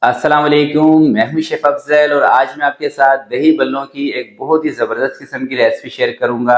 अस्सलाम वालेकुम, मैं हूं शेफ अफजल और आज मैं आपके साथ दही बल्लों की एक बहुत ही ज़बरदस्त किस्म की रेसिपी शेयर करूंगा।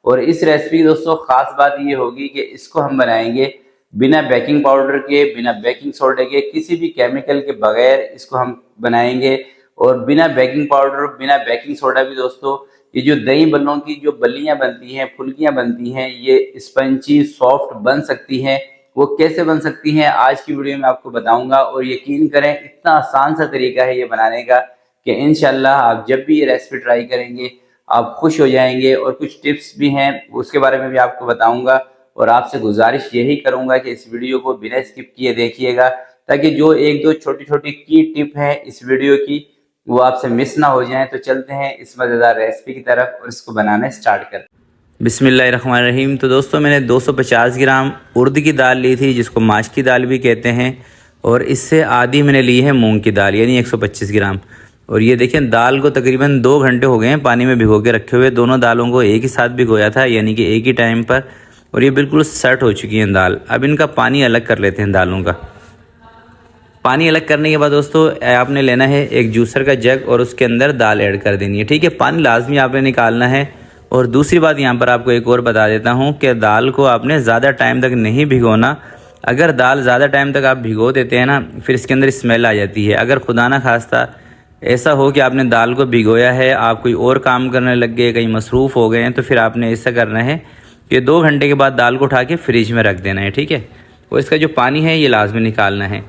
और इस रेसिपी की दोस्तों ख़ास बात ये होगी कि इसको हम बनाएंगे बिना बेकिंग पाउडर के, बिना बेकिंग सोडा के, किसी भी केमिकल के बगैर इसको हम बनाएंगे। और बिना बेकिंग पाउडर, बिना बेकिंग सोडा भी दोस्तों ये जो दही बल्लों की जो बल्लियाँ बनती हैं, फुल्कियाँ बनती हैं, ये स्पंची सॉफ्ट बन सकती हैं। वो कैसे बन सकती हैं आज की वीडियो में आपको बताऊंगा। और यकीन करें इतना आसान सा तरीका है ये बनाने का कि इंशाल्लाह आप जब भी ये रेसिपी ट्राई करेंगे आप खुश हो जाएंगे। और कुछ टिप्स भी हैं उसके बारे में भी आपको बताऊंगा। और आपसे गुजारिश यही करूंगा कि इस वीडियो को बिना स्किप किए देखिएगा, ताकि जो एक दो छोटी छोटी की टिप है इस वीडियो की वो आपसे मिस ना हो जाए। तो चलते हैं इस मज़ेदार रेसिपी की तरफ और इसको बनाना स्टार्ट करते हैं। बिस्मिल्लाहिर्रहमानिर्रहीम। तो दोस्तों मैंने 250 ग्राम उर्द की दाल ली थी, जिसको माश की दाल भी कहते हैं। और इससे आधी मैंने ली है मूंग की दाल, यानी 125 ग्राम। और ये देखें, दाल को तकरीबन 2 घंटे हो गए हैं पानी में भिगो के रखे हुए। दोनों दालों को एक ही साथ भिगोया था, यानी कि एक ही टाइम पर। और ये बिल्कुल सेट हो चुकी हैं दाल। अब इनका पानी अलग कर लेते हैं दालों का। पानी अलग करने के बाद दोस्तों आपने लेना है एक जूसर का जग और उसके अंदर दाल ऐड कर देनी है। ठीक है, पानी लाजमी आपने निकालना है। और दूसरी बात यहाँ पर आपको एक और बता देता हूँ कि दाल को आपने ज़्यादा टाइम तक नहीं भिगोना। अगर दाल ज़्यादा टाइम तक आप भिगो देते हैं ना, फिर इसके अंदर स्मेल आ जाती है। अगर खुदा ना खास्ता ऐसा हो कि आपने दाल को भिगोया है, आप कोई और काम करने लग गए, कहीं मसरूफ़ हो गए हैं, तो फिर आपने ऐसा करना है कि 2 घंटे के बाद दाल को उठा के फ्रिज में रख देना है। ठीक है, और इसका जो पानी है ये लाजमी निकालना है।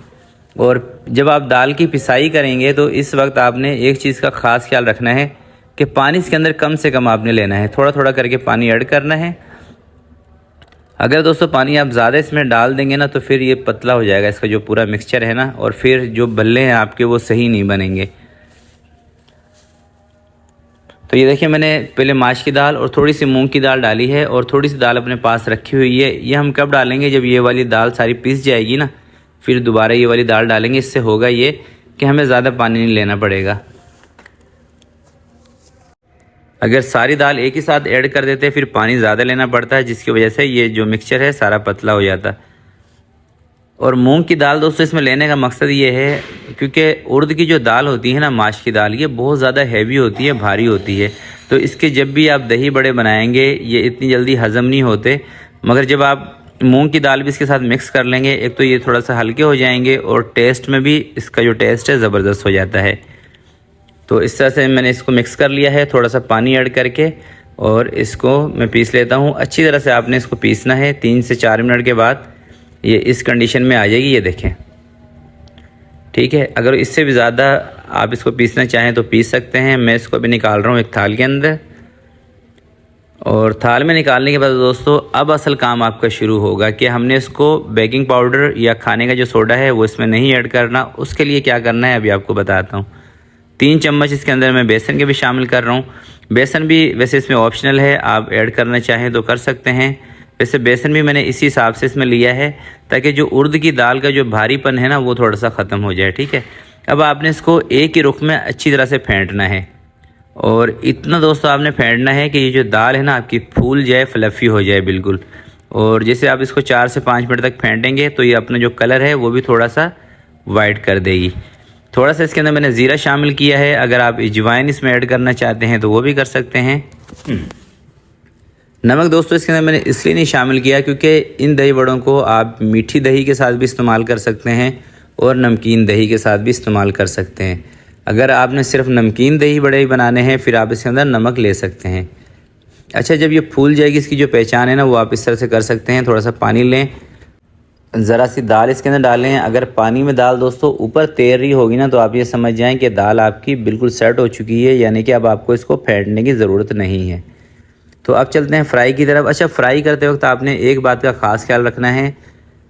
और जब आप दाल की पिसाई करेंगे तो इस वक्त आपने एक चीज़ का ख़ास ख्याल रखना है कि पानी इसके अंदर कम से कम आपने लेना है, थोड़ा थोड़ा करके पानी ऐड करना है। अगर दोस्तों पानी आप ज़्यादा इसमें डाल देंगे ना तो फिर ये पतला हो जाएगा इसका जो पूरा मिक्सचर है ना, और फिर जो बल्ले हैं आपके वो सही नहीं बनेंगे। तो ये देखिए, मैंने पहले माश की दाल और थोड़ी सी मूंग की दाल डाली है और थोड़ी सी दाल अपने पास रखी हुई है। ये हम कब डालेंगे? जब ये वाली दाल सारी पिस जाएगी ना, फिर दोबारा ये वाली दाल डालेंगे। इससे होगा ये कि हमें ज़्यादा पानी नहीं लेना पड़ेगा। अगर सारी दाल एक ही साथ ऐड कर देते फिर पानी ज़्यादा लेना पड़ता है, जिसकी वजह से ये जो मिक्सचर है सारा पतला हो जाता। और मूंग की दाल दोस्तों इसमें लेने का मकसद ये है क्योंकि उर्द की जो दाल होती है ना, माश की दाल, ये बहुत ज़्यादा हैवी होती है, भारी होती है। तो इसके जब भी आप दही बड़े बनाएंगे ये इतनी जल्दी हज़म नहीं होते। मगर जब आप मूंग की दाल भी इसके साथ मिक्स कर लेंगे, एक तो ये थोड़ा सा हल्के हो जाएंगे और टेस्ट में भी इसका जो टेस्ट है ज़बरदस्त हो जाता है। तो इस तरह से मैंने इसको मिक्स कर लिया है थोड़ा सा पानी ऐड करके, और इसको मैं पीस लेता हूँ। अच्छी तरह से आपने इसको पीसना है। 3 से 4 मिनट के बाद ये इस कंडीशन में आ जाएगी, ये देखें। ठीक है, अगर इससे भी ज़्यादा आप इसको पीसना चाहें तो पीस सकते हैं। मैं इसको अभी निकाल रहा हूँ एक थाल के अंदर। और थाल में निकालने के बाद दोस्तों अब असल काम आपका शुरू होगा कि हमने इसको बेकिंग पाउडर या खाने का जो सोडा है वो इसमें नहीं ऐड करना। उसके लिए क्या करना है अभी आपको बताता हूँ। 3 चम्मच इसके अंदर मैं बेसन के भी शामिल कर रहा हूँ। बेसन भी वैसे इसमें ऑप्शनल है, आप ऐड करना चाहें तो कर सकते हैं। वैसे बेसन भी मैंने इसी हिसाब से इसमें लिया है ताकि जो उर्द की दाल का जो भारीपन है ना वो थोड़ा सा ख़त्म हो जाए। ठीक है, अब आपने इसको एक ही रुख में अच्छी तरह से फेंटना है। और इतना दोस्तों आपने फेंटना है कि ये जो दाल है ना आपकी फूल जाए, फ्लफ़ी हो जाए बिल्कुल। और जैसे आप इसको 4 से 5 मिनट तक फेंटेंगे तो ये अपना जो कलर है वो भी थोड़ा सा वाइट कर देगी। थोड़ा सा इसके अंदर मैंने ज़ीरा शामिल किया है। अगर आप अजवाइन इसमें ऐड करना चाहते हैं तो वो भी कर सकते हैं। नमक दोस्तों इसके अंदर मैंने इसलिए नहीं शामिल किया क्योंकि इन दही बड़ों को आप मीठी दही के साथ भी इस्तेमाल कर सकते हैं और नमकीन दही के साथ भी इस्तेमाल कर सकते हैं। अगर आपने सिर्फ नमकीन दही बड़े ही बनाने हैं फिर आप इसके अंदर नमक ले सकते हैं। अच्छा, जब ये फूल जाएगी इसकी जो पहचान है ना वो आप इस तरह से कर सकते हैं। थोड़ा सा पानी लें, ज़रा सी दाल इसके अंदर डालें। अगर पानी में दाल दोस्तों ऊपर तैर रही होगी ना तो आप ये समझ जाएं कि दाल आपकी बिल्कुल सेट हो चुकी है, यानी कि अब आपको इसको फेंटने की ज़रूरत नहीं है। तो अब चलते हैं फ्राई की तरफ। अच्छा, फ्राई करते वक्त आपने एक बात का ख़ास ख्याल रखना है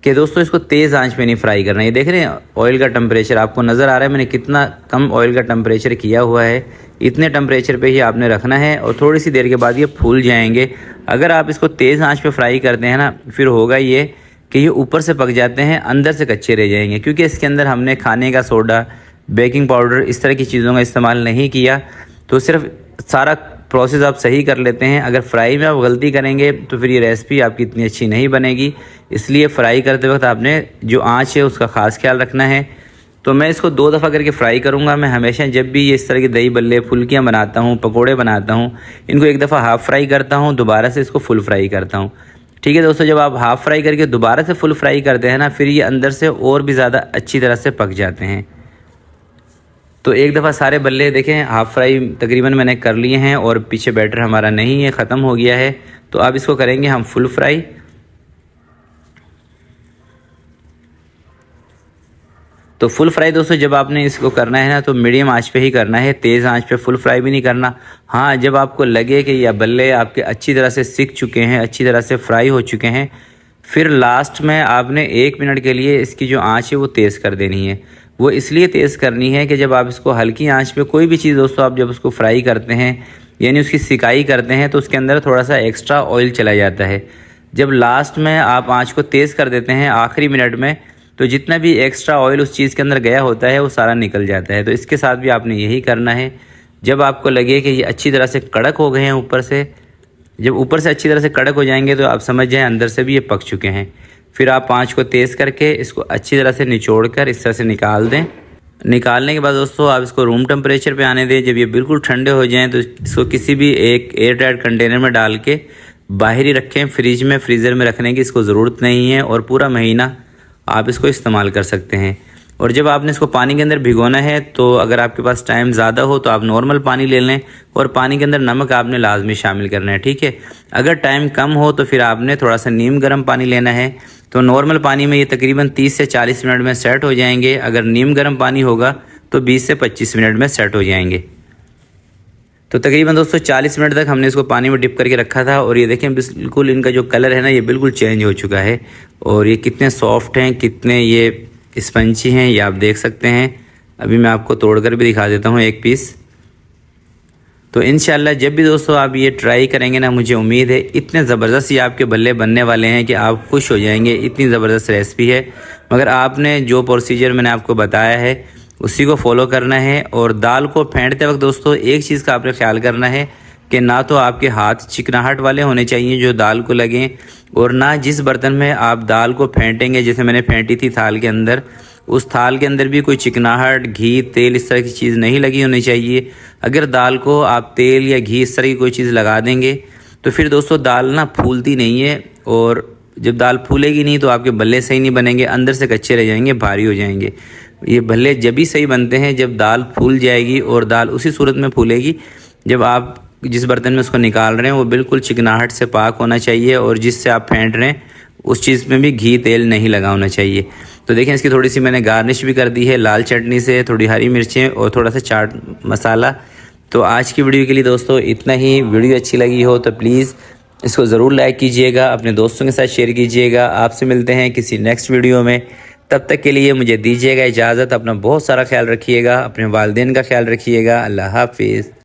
कि दोस्तों इसको तेज़ आंच पे नहीं फ्राई करना है। ये देख रहे हैं ऑयल का टेम्परेचर आपको नज़र आ रहा है, मैंने कितना कम ऑयल का टेम्परेचर किया हुआ है। इतने टेम्परेचर पे ही आपने रखना है और थोड़ी सी देर के बाद ये फूल जाएंगे। अगर आप इसको तेज़ आंच पे फ्राई करते हैं ना फिर होगा ये कि ये ऊपर से पक जाते हैं, अंदर से कच्चे रह जाएंगे, क्योंकि इसके अंदर हमने खाने का सोडा, बेकिंग पाउडर, इस तरह की चीज़ों का इस्तेमाल नहीं किया। तो सिर्फ सारा प्रोसेस आप सही कर लेते हैं। अगर फ्राई में आप गलती करेंगे तो फिर ये रेसिपी आपकी इतनी अच्छी नहीं बनेगी। इसलिए फ़्राई करते वक्त आपने जो आँच है उसका ख़ास ख्याल रखना है। तो मैं इसको 2 दफ़ा करके फ्राई करूँगा। मैं हमेशा जब भी इस तरह के दही बल्ले, फुल्कियाँ बनाता हूँ, पकोड़े बनाता हूँ, इनको एक दफ़ा हाफ़ फ्राई करता हूँ, दोबारा से इसको फुल फ्राई करता हूँ। ठीक है दोस्तों, जब आप हाफ़ फ्राई करके दोबारा से फुल फ्राई करते हैं ना, फिर ये अंदर से और भी ज़्यादा अच्छी तरह से पक जाते हैं। तो एक दफ़ा सारे बल्ले देखें हाफ़ फ्राई तकरीबन मैंने कर लिए हैं और पीछे बैटर हमारा नहीं है, ख़त्म हो गया है। तो अब इसको करेंगे हम फुल फ्राई। तो फुल फ्राई दोस्तों जब आपने इसको करना है ना, तो मीडियम आंच पे ही करना है, तेज़ आंच पे फुल फ्राई भी नहीं करना। हाँ, जब आपको लगे कि यह बल्ले आपके अच्छी तरह से सिक चुके हैं, अच्छी तरह से फ्राई हो चुके हैं, फिर लास्ट में आपने 1 मिनट के लिए इसकी जो आंच है वो तेज़ कर देनी है। वो इसलिए तेज़ करनी है कि जब आप इसको हल्की आंच पे कोई भी चीज़ दोस्तों आप जब उसको फ्राई करते हैं यानी उसकी सिकाई करते हैं, तो उसके अंदर थोड़ा सा एक्स्ट्रा ऑयल चला जाता है। जब लास्ट में आप आँच को तेज़ कर देते हैं आखिरी मिनट में, तो जितना भी एक्स्ट्रा ऑयल उस चीज़ के अंदर गया होता है वो सारा निकल जाता है। तो इसके साथ भी आपने यही करना है। जब आपको लगे कि ये अच्छी तरह से कड़क हो गए हैं ऊपर से, जब ऊपर से अच्छी तरह से कड़क हो जाएंगे तो आप समझ जाएं अंदर से भी ये पक चुके हैं। फिर आप आँच को तेज़ करके इसको अच्छी तरह से निचोड़ कर इस तरह से निकाल दें। निकालने के बाद दोस्तों आप इसको रूम टेम्परेचर पे आने दें। जब ये बिल्कुल ठंडे हो जाएं तो इसको किसी भी एक एयर टाइट कंटेनर में डाल के बाहर ही रखें। फ्रिज में, फ्रीज़र में रखने की इसको ज़रूरत नहीं है और पूरा महीना आप इसको इस्तेमाल कर सकते हैं। और जब आपने इसको पानी के अंदर भिगोना है, तो अगर आपके पास टाइम ज़्यादा हो तो आप नॉर्मल पानी ले लें और पानी के अंदर नमक आपने लाजमी शामिल करना है। ठीक है, अगर टाइम कम हो तो फिर आपने थोड़ा सा नीम गर्म पानी लेना है। तो नॉर्मल पानी में ये तकरीबन 30 से 40 मिनट में सेट हो जाएंगे। अगर नीम गर्म पानी होगा तो 20 से 25 मिनट में सेट हो जाएंगे। तो तकरीबन दोस्तों 40 मिनट तक हमने इसको पानी में डिप करके रखा था और ये देखें बिल्कुल इनका जो कलर है ना, ये बिल्कुल चेंज हो चुका है और ये कितने सॉफ्ट हैं, कितने ये स्पंजी हैं, ये आप देख सकते हैं। अभी मैं आपको तोड़कर भी दिखा देता हूँ एक पीस। तो इंशाल्लाह जब भी दोस्तों आप ये ट्राई करेंगे ना, मुझे उम्मीद है इतने ज़बरदस्त ये आपके बल्ले बनने वाले हैं कि आप खुश हो जाएंगे। इतनी ज़बरदस्त रेसिपी है, मगर आपने जो प्रोसीजर मैंने आपको बताया है उसी को फॉलो करना है। और दाल को फेंटते वक्त दोस्तों एक चीज़ का आपने ख्याल करना है कि ना तो आपके हाथ चिकनाहट वाले होने चाहिए जो दाल को लगें, और ना जिस बर्तन में आप दाल को फेंटेंगे, जैसे मैंने फेंटी थी थाल के अंदर, उस थाल के अंदर भी कोई चिकनाहट, घी, तेल इस तरह की चीज़ नहीं लगी होनी चाहिए। अगर दाल को आप तेल या घी इस तरह की कोई चीज़ लगा देंगे तो फिर दोस्तों दाल ना फूलती नहीं है, और जब दाल फूलेगी नहीं तो आपके बल्ले सही नहीं बनेंगे, अंदर से कच्चे रह जाएंगे, भारी हो जाएंगे। ये भल्ले जब भी सही बनते हैं जब दाल फूल जाएगी, और दाल उसी सूरत में फूलेगी जब आप जिस बर्तन में उसको निकाल रहे हैं वो बिल्कुल चिकनाहट से पाक होना चाहिए, और जिससे आप फेंट रहे हैं उस चीज़ में भी घी तेल नहीं लगा होना चाहिए। तो देखें इसकी थोड़ी सी मैंने गार्निश भी कर दी है लाल चटनी से, थोड़ी हरी मिर्चें और थोड़ा सा चाट मसाला। तो आज की वीडियो के लिए दोस्तों इतना ही। वीडियो अच्छी लगी हो तो प्लीज़ इसको ज़रूर लाइक कीजिएगा, अपने दोस्तों के साथ शेयर कीजिएगा। आपसे मिलते हैं किसी नेक्स्ट वीडियो में, तब तक के लिए मुझे दीजिएगा इजाज़त। अपना बहुत सारा ख्याल रखिएगा, अपने वालिदैन का ख्याल रखिएगा। अल्लाह हाफिज़।